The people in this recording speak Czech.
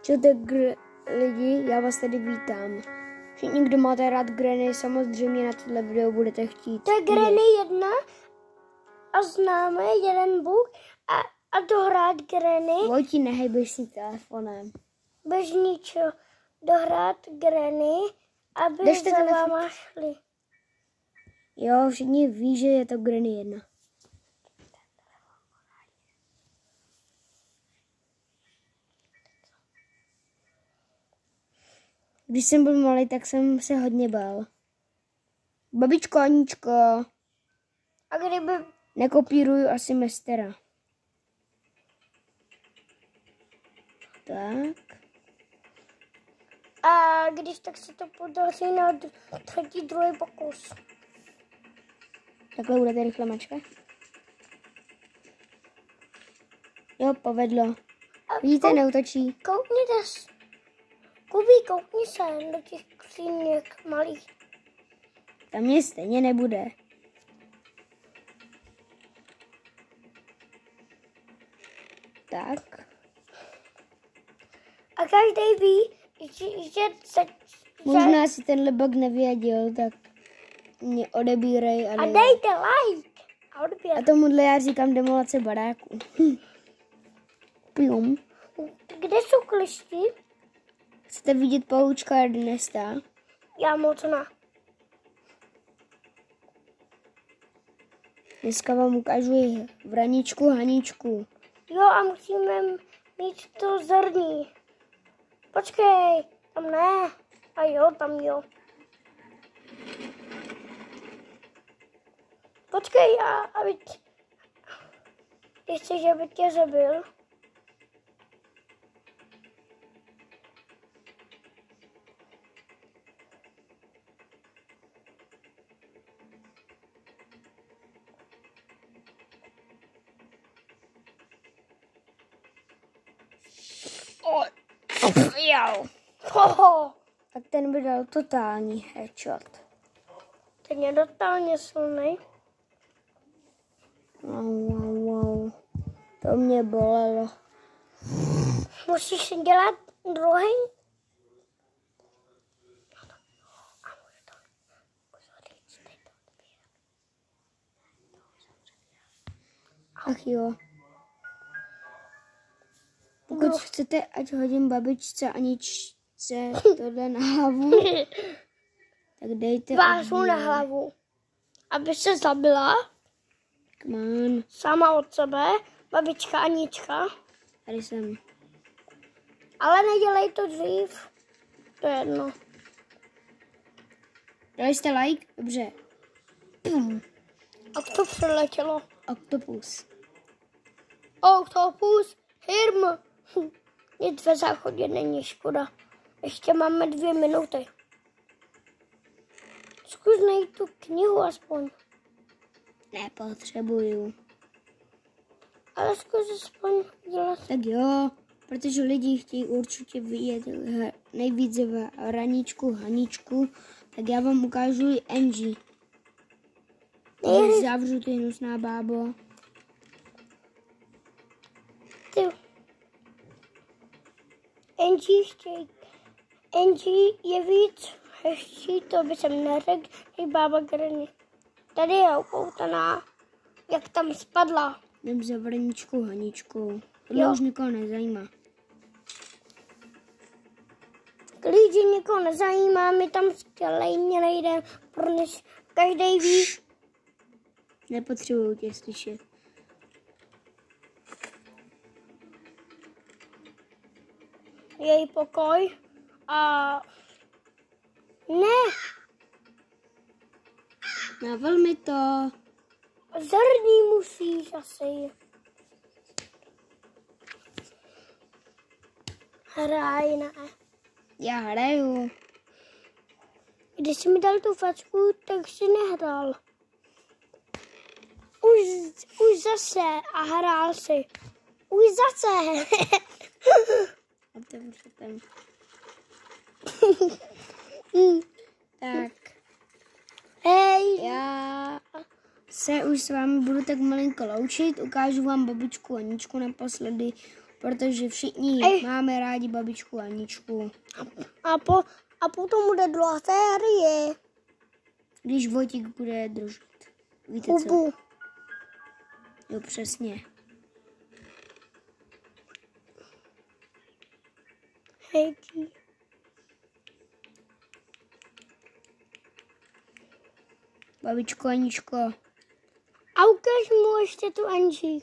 Čau tak lidi, já vás tady vítám. Všichni, kdo máte rád Granny, samozřejmě na tohle video budete chtít. To je Granny 1 a známe jeden bůh a dohrát Granny. Vojti, nehejbej si telefonem. Bez ničeho. Dohrát Granny, aby za váma šli. Jo, všichni ví, že je to Granny 1. Když jsem byl malý, tak jsem se hodně bál. Babičko, Aničko. A kdyby... Nekopíruju asi mistera. Tak. A když tak se to podaří na druhý pokus. Takhle budete rychle mačkat. Jo, povedlo. Vidíte, neutočí. Koukněte. Koukni se do těch skříněk malých. Tam mě stejně nebude. Tak. A každý ví, že možná si tenhle bug nevěděl, tak mě odebírej. A dejte like. A tomuhle já říkám demolace baráku. Pium. Kde jsou klišti? Chcete vidět pavoučka Ernesta? Já moc ne. Dneska vám ukážu vraničku Haničku. Jo, a musíme mít to zrní. Počkej, tam ne. A jo, tam jo. Počkej, aby chceš, aby tě zabil. Tak ten by dal totální headshot. Ten je totálně silný. Wow. To mě bolelo. Musíš si dělat druhý? Ach jo. Pokud chcete, ať hodím babičce Aničce tohle na hlavu, tak dejte vážu na hlavu, aby se zabila. Come on. Sama od sebe, babička Anička. Tady jsem. Ale nedělej to dřív. To je jedno. Dali jste like? Dobře. A to přiletělo. Octopus. Octopus, hirm. Nic ve záchodě není škoda. Ještě máme 2 minuty. Zkus najít tu knihu aspoň. Nepotřebuju. Ale zkus aspoň dělat. Tak jo, protože lidi chtějí určitě vidět nejvíce vraničku Haničku, tak já vám ukážu i Angie. Zavřu ty hnusná bábo. Angie je víc hezčí, to by jsem neřekl, i bába Granny. Tady je upoutaná, jak tam spadla. Jdem za vraničkou Haničkou. Tohle už nikoho nezajímá. Lidi nikoho nezajímá, my tam skvělejně nejdeme, protože každý ví. Nepotřebuju tě slyšet. Její pokoj a ne. Naval mi to. Zrní musíš asi. Hraj, ne. Já hraju. Když jsi mi dal tu facku, tak jsi nehrál. Už zase a hrál si. Už zase. Otevřu tam. Tak. Hej. Já se už s vámi budu tak malinko loučit. Ukážu vám babičku Aničku naposledy. protože všichni máme rádi babičku Aničku. A potom bude druhá série. Když Vojtík bude držet. Víte co? Hubu. Jo, přesně. Hejky. Babičko Aničko. A ukáž mu ještě tu Anži.